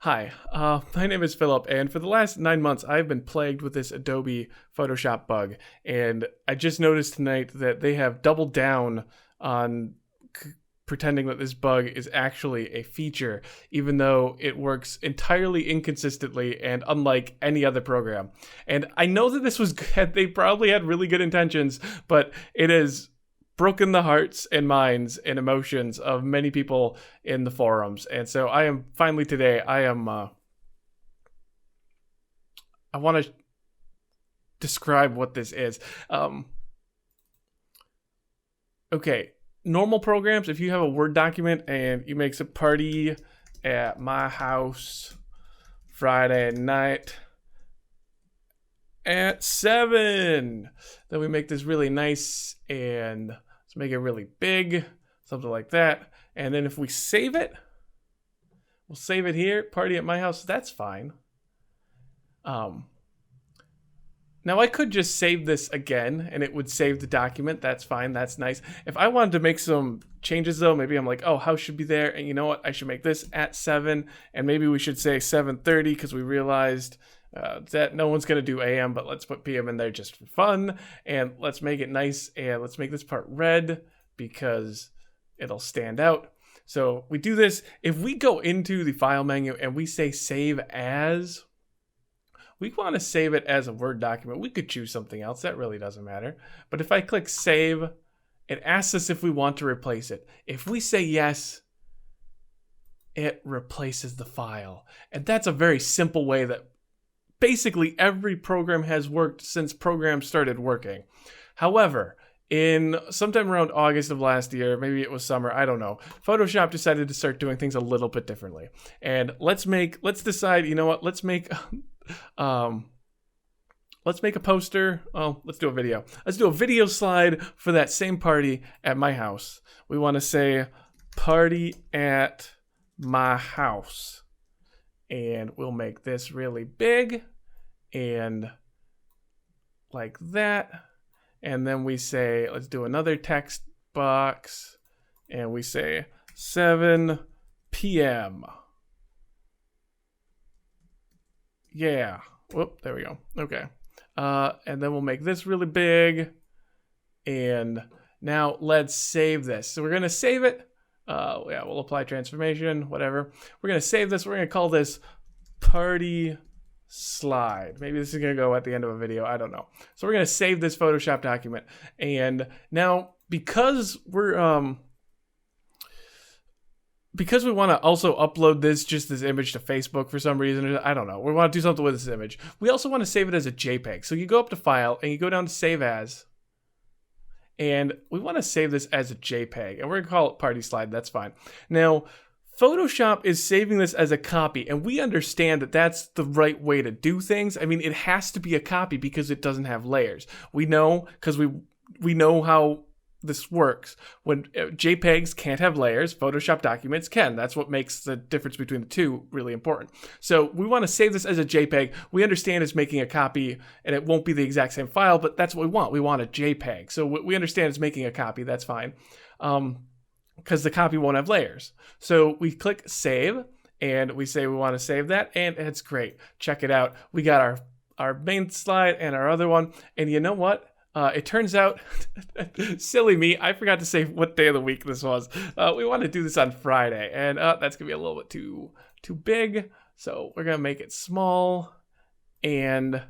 Hi, my name is Philip, and for the last 9 months, I've been plagued with this Adobe Photoshop bug. And I just noticed tonight that they have doubled down on pretending that this bug is actually a feature, even though it works entirely inconsistently and unlike any other program. And I know that this was good. They probably had really good intentions, but it has broken the hearts and minds and emotions of many people in the forums. And so I am finally today, I want to describe what this is. Okay, normal programs, if you have a Word document and you make a party at my house Friday night at 7, then we make this really nice and let's make it really big, something like that. And then if we save it, we'll save it here, party at my house. That's fine. Now I could just save this again and it would save the document. That's fine. That's nice. If I wanted to make some changes though, maybe I'm like, oh, house should be there. And you know what? I should make this at 7. And maybe we should say 7:30 because we realized that no one's going to do AM, but let's put PM in there just for fun. And let's make it nice. And let's make this part red because it'll stand out. So we do this. If we go into the file menu and we say save as, we want to save it as a Word document. We could choose something else. That really doesn't matter. But if I click save, it asks us if we want to replace it. If we say yes, it replaces the file. And that's a very simple way that basically every program has worked since programs started working. However, in sometime around August of last year, maybe it was summer, I don't know, Photoshop decided to start doing things a little bit differently. And let's decide, you know what, let's make a poster. Oh, let's do a video. Let's do a video slide for that same party at my house. We want to say party at my house. And we'll make this really big and like that. And then we say, let's do another text box and we say 7 p.m. Yeah. Whoop, there we go. Okay. And then we'll make this really big. And now let's save this. So we're going to save it. Yeah, we'll apply transformation, whatever. We're going to save this. We're going to call this party slide. Maybe this is going to go at the end of a video. I don't know. So we're going to save this Photoshop document. And now because we want to also upload this image to Facebook for some reason, I don't know. We want to do something with this image. We also want to save it as a JPEG. So you go up to File and you go down to Save As. And we want to save this as a JPEG. And we're going to call it Party Slide. That's fine. Now, Photoshop is saving this as a copy. And we understand that that's the right way to do things. I mean, it has to be a copy because it doesn't have layers. We know because we know how this works. When JPEGs can't have layers, Photoshop documents can. That's what makes the difference between the two really important. So we want to save this as a JPEG. We understand it's making a copy and it won't be the exact same file, but that's what we want. We want a JPEG. So we understand it's making a copy. That's fine. Because the copy won't have layers. So we click save and we say we want to save that and it's great. Check it out. We got our main slide and our other one. And you know what? It turns out, silly me, I forgot to say what day of the week this was. We want to do this on Friday, and that's going to be a little bit too big. So we're going to make it small, and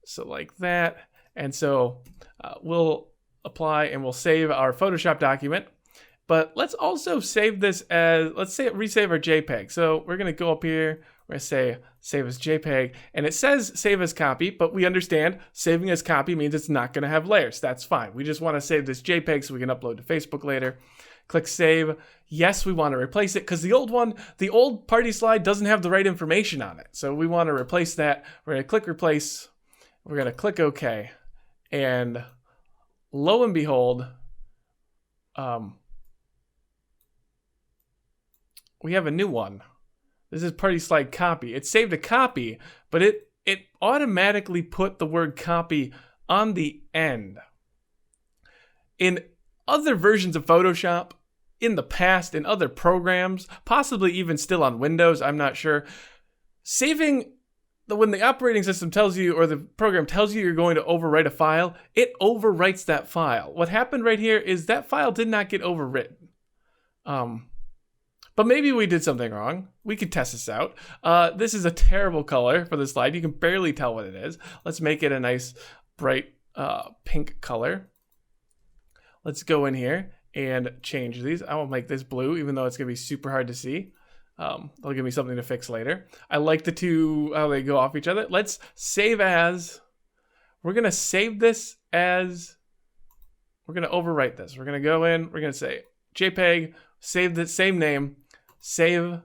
so like that. And so we'll apply and we'll save our Photoshop document. But let's also save this as, resave our JPEG. So we're going to go up here. We're going to say save as JPEG. And it says save as copy, but we understand saving as copy means it's not going to have layers. That's fine. We just want to save this JPEG so we can upload to Facebook later. Click save. Yes, we want to replace it because the old party slide doesn't have the right information on it. So we want to replace that. We're going to click replace. We're going to click OK. And lo and behold, we have a new one. This is party slide copy. It saved a copy, but it automatically put the word copy on the end. In other versions of Photoshop, in the past, in other programs, possibly even still on Windows, I'm not sure, saving, when the operating system tells you, or the program tells you you're going to overwrite a file, it overwrites that file. What happened right here is that file did not get overwritten. But maybe we did something wrong. We could test this out. This is a terrible color for the slide. You can barely tell what it is. Let's make it a nice bright pink color. Let's go in here and change these. I won't make this blue, even though it's gonna be super hard to see. They'll give me something to fix later. I like the two, how they go off each other. Let's save as. We're gonna save this as, we're gonna overwrite this. We're gonna go in, we're gonna say JPEG, save the same name, save.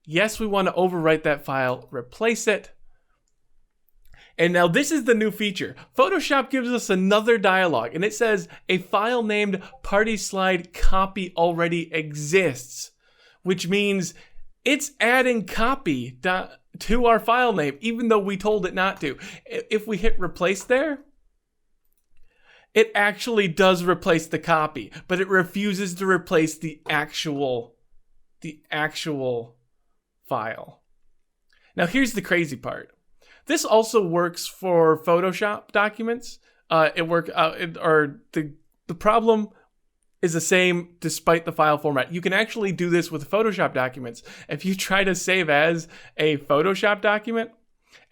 Yes, we want to overwrite that file, replace it. And now this is the new feature. Photoshop gives us another dialog, and it says a file named party slide copy already exists, which means it's adding copy to our file name, even though we told it not to. If we hit replace there, it actually does replace the copy, but it refuses to replace the actual file. Now here's the crazy part. This also works for Photoshop documents. The problem is the same despite the file format. You can actually do this with Photoshop documents. If you try to save as a Photoshop document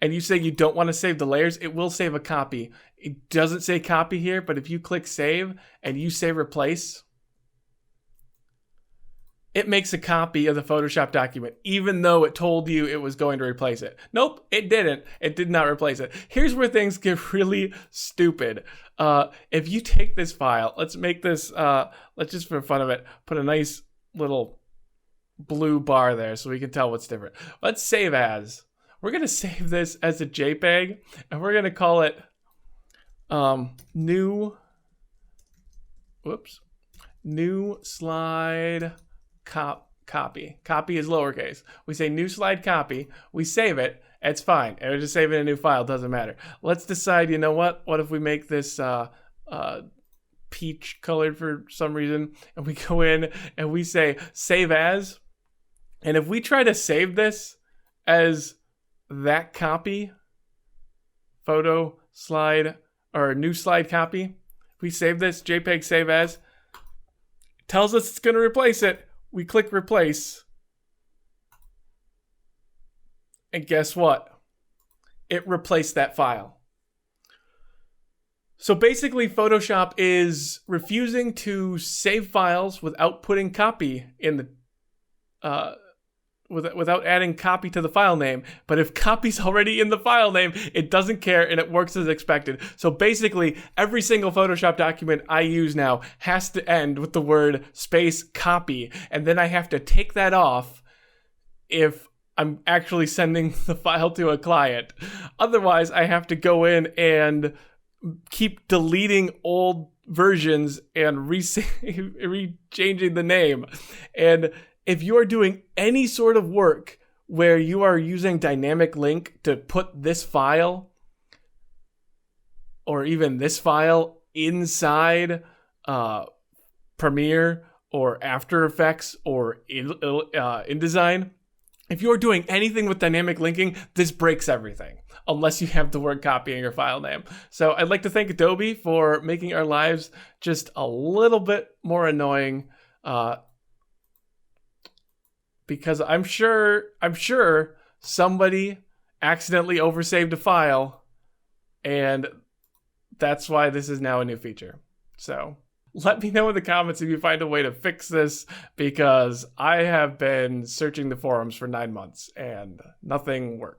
and you say you don't want to save the layers, it will save a copy. It doesn't say copy here, but if you click save and you say replace, it makes a copy of the Photoshop document, even though it told you it was going to replace it. Nope, it didn't. It did not replace it. Here's where things get really stupid. If you take this file, let's make this, let's just for fun of it, put a nice little blue bar there so we can tell what's different. Let's save as. We're going to save this as a JPEG, and we're going to call it new slide copy. Copy is lowercase. We say new slide copy. We save it. It's fine. It'll just save it in a new file. Doesn't matter. Let's decide, you know what? What if we make this peach colored for some reason, and we go in and we say save as. And if we try to save this as that copy, photo slide or new slide copy, we save this JPEG save as, it tells us it's going to replace it. We click replace, and guess what? It replaced that file. So basically, Photoshop is refusing to save files without putting copy in the without adding copy to the file name. But if copy's already in the file name, it doesn't care and it works as expected. So basically, every single Photoshop document I use now has to end with the word space copy. And then I have to take that off if I'm actually sending the file to a client. Otherwise, I have to go in and keep deleting old versions and re-changing the name. And if you are doing any sort of work where you are using dynamic link to put this file or even this file inside Premiere or After Effects or InDesign, if you're doing anything with dynamic linking, this breaks everything unless you have the word copy in your file name. So I'd like to thank Adobe for making our lives just a little bit more annoying, because I'm sure somebody accidentally oversaved a file, and that's why this is now a new feature. So let me know in the comments if you find a way to fix this, because I have been searching the forums for 9 months and nothing works.